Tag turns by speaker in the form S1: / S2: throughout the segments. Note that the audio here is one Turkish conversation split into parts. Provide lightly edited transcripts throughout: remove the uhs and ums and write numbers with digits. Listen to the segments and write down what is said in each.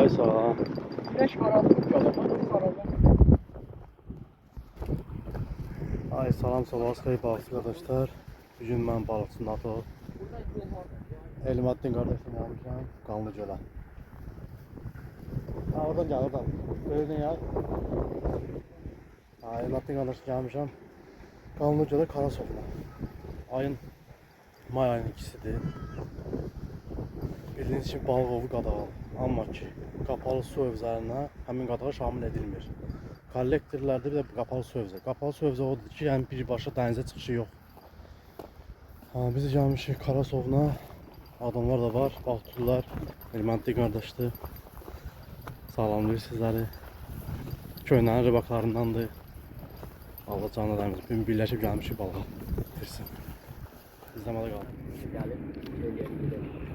S1: Ay sağ ol.
S2: Güneş karanlık karanlık karanlık.
S1: Ay salam sabahınız xeyir balıqçı arkadaşlar. Bugün ben balıqçı NATO. Elmaddin kardeşim almışam. Qanlıgölə. Ha oradan gel oradan. Gördün ya. Ha Elmaddin kardeşim gelmişəm. Qanlıgölə Karasovla. Ayın may ayının ikisidir. Bildiğiniz kimi balıq ovu qadağan. Amma ki qapalı su hövzələrinə həmin qadağa şamil edilmir. Kollektorlarda bir də qapalı su hövzə. Qapalı su hövzə odur ki, yəni birbaşa dənizə çıxışı yox. Biz gəlmişik Karasovna. Adamlar da var, balıq tuturlar. Elmaddin qardaşdır. Salamlayır sizləri. Köynənin rыбaklarındandır. Allah canına dəyməsin. Bugün birləşib gəlmişik balığa. Bilirsin. İzləmədə qalın.
S2: Gelip söyleyelim gidelim.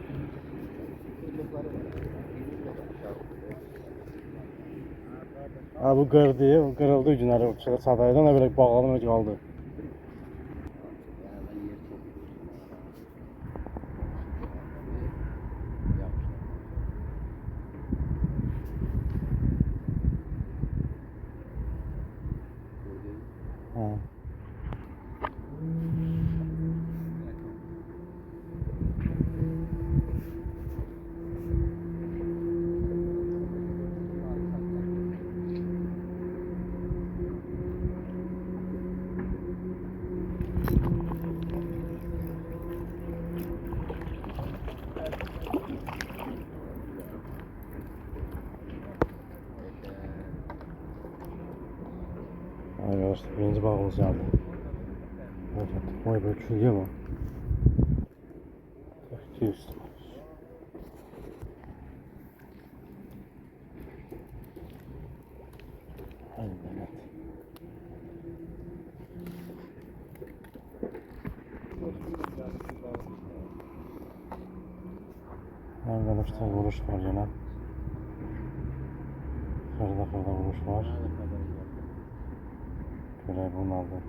S1: Ha bu qırdı, o qırıldı günləri o sadaydan da belə bağlanıb qaldı. Ha. Arkadaşlar birinci bağımız geldi. Evet, vay böyle çürüyor mu? 200. Aynen evet. Arkadaşlar vuruş var yine. Kırda vuruş var. Görev bunu aldı.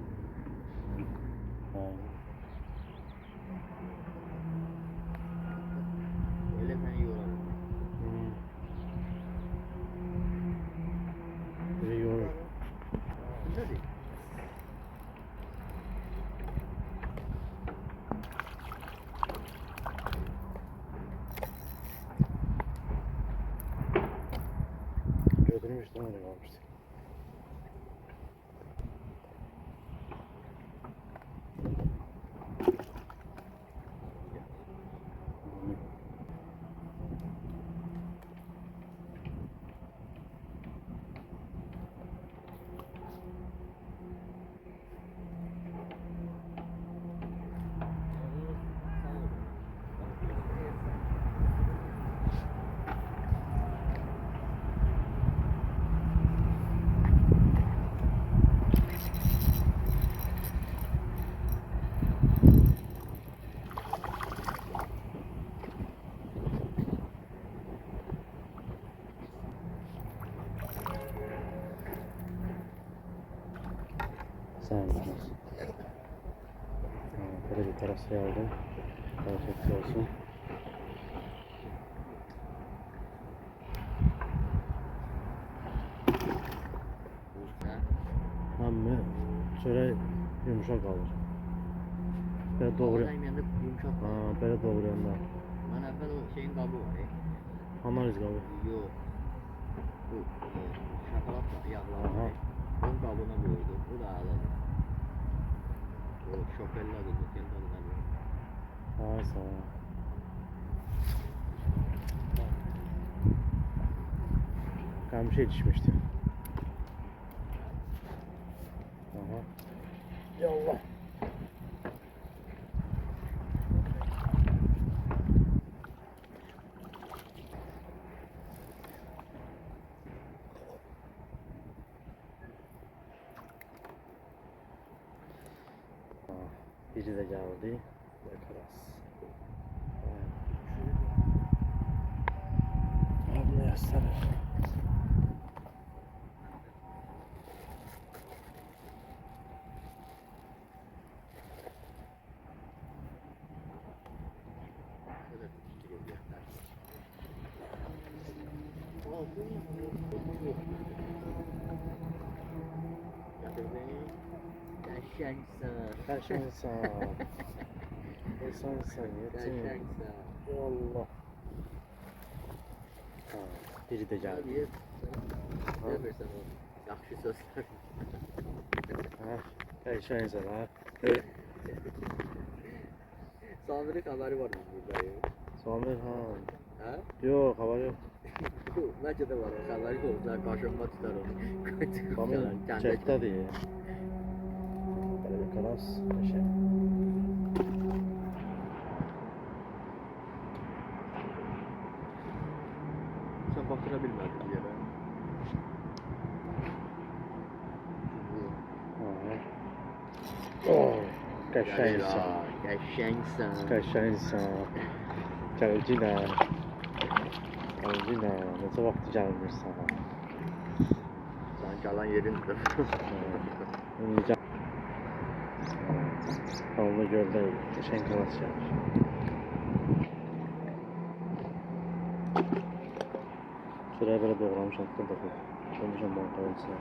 S2: Öyle ben yiyorum.
S1: İyi olur.
S2: Hadi.
S1: Götürmüştüm öyle kalmıştı. Sen bilirsin. Böyle bir terası aldım. Bereketli olsun. Ama şöyle yumuşak kalır. Böyle doğru.
S2: Yumuşak.
S1: Böyle doğru yanlar.
S2: Ben evvel o şeyin kabuğu var ya.
S1: Analiz kalır.
S2: Yok. Bu şapalat yağlar
S1: Aha.
S2: var. Onun kabuğuna koydu. Bu da ağladı. O şopella da bu kendi adına.
S1: Ay sağ ol. Bir şey düşmüştü. Aha. Yallah. Biri de geldi. Yakaras. Allah yassarır. Kaç insan. İnsan yetim. Allah. Ha, biri de geldi.
S2: Yaxşı sözler.
S1: Ha, kaç insanlar.
S2: Samir'in haberi var burada ya.
S1: Samir ha.
S2: Ha?
S1: Yok hava yok.
S2: Bence de var. Haberi olsa karşıma tutar onu.
S1: Samir çekte diye. Böyle bir kalas. Şey.
S2: Sen batırabilmedin bir yere.
S1: Oh, kaşan insan.
S2: Geçensen.
S1: Kaşan insan. Gelcina. Gelcina. Necə vaxt gəlmirsən?
S2: Sen kalan yerindir.
S1: İndi Kanlı göldə qəşəng kalas gəlir. Şuraya belə doğramışam, da koymuşam bankanın içine.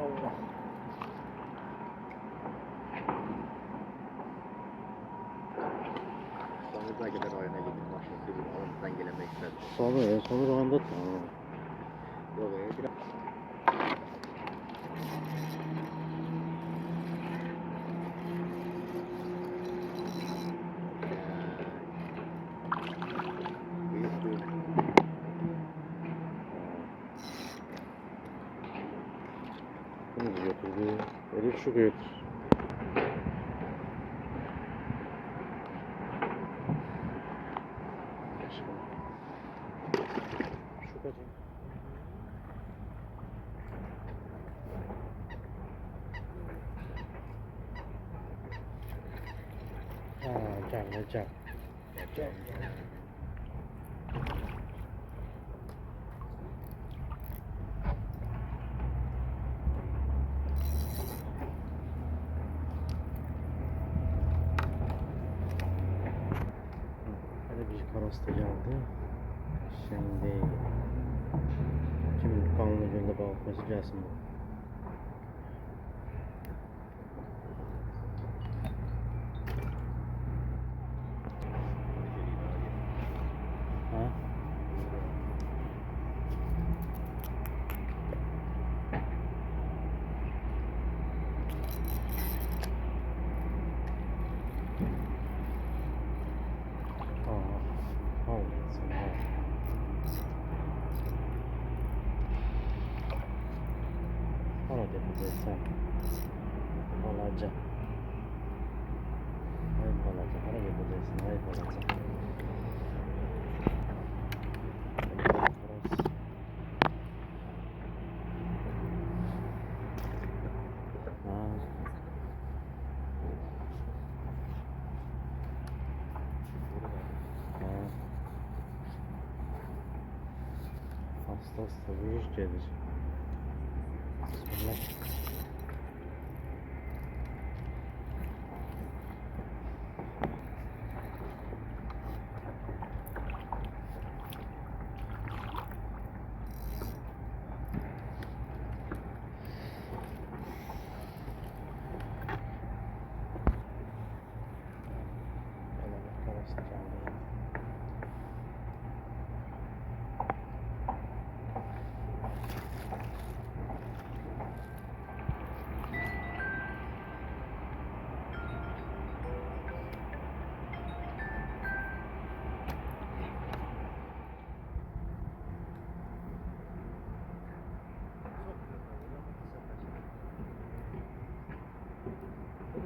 S1: Allah.
S2: Sonunda kadar oyuna gittim. Başka bir alanından gelemek istedim.
S1: Sonra anda da.
S2: Yok ya biraz. Büyük bir
S1: Bunu götürdü. Elif şu götür. Şu kaçın. Ha, gel. Hadi bir karas da geldi. Şimdi kim kanlı gölde balıkması gelsin bu. Ha? Hareket edersen olacak. Ayıp olacak. Hareket edersin. Ayıp olacak. Hasta vurur gelir. Bismillah.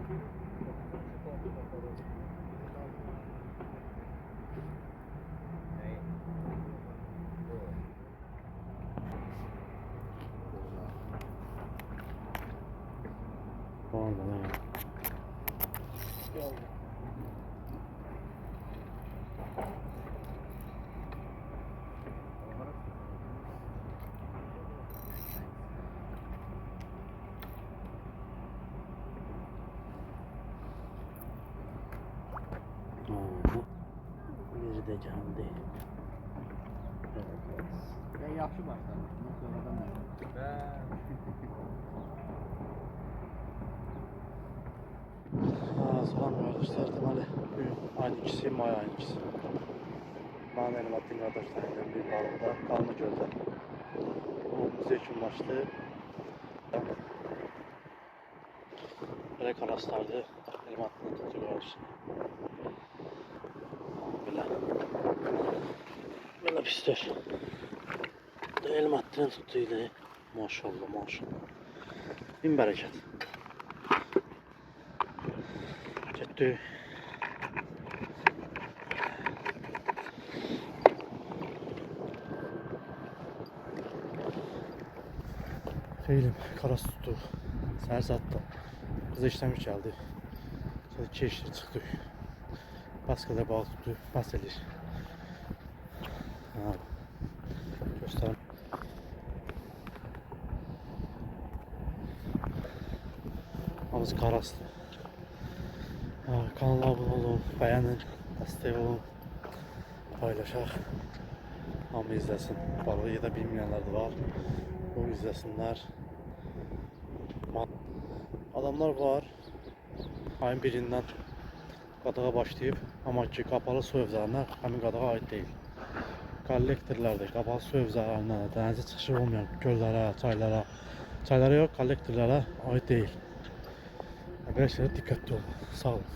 S1: Tamam da. Biri de geldi.
S2: Ya yaxşı başladı. Sonradan
S1: Salam kardeşler, deməli bugün ayın ikisi, may ayın ikisi. Mən Elmatın qardaşlarıyla bir balıqda, Qalma göldə. O bizə yekunlaşdı. Belə karaslardı, Elmatın tutdu qarşı. Belə pisdir. Bu da Elmatın tutuydu. Maşallah, maşallah. Bin bərəkət. Getdi. Xeylim karas tuttu. Səhər saatda qız işləmiş gəldi. Sonra 2 işlə çıxdı. Bas qədər balıq tutdu, bas edir. Ha. Göstərim. Hamısı karaslı. Kanala abunə olun, bəyənin, dəstək olun, paylaşaq. Hamı izləsin. Balığı yedə bilməyənlər də var. O izləsinlər. Adamlar var. Ayın birindən qadağa başlayıb, amma ki qapalı su evlərində həmin qadağa aid deyil. Kollektorlarda qapalı su evlərində dənizə çıxışı olmayan göllərə, çaylara yox, kollektorlara aid deyil. Belə şeylərə diqqətli olun. Sağ olun.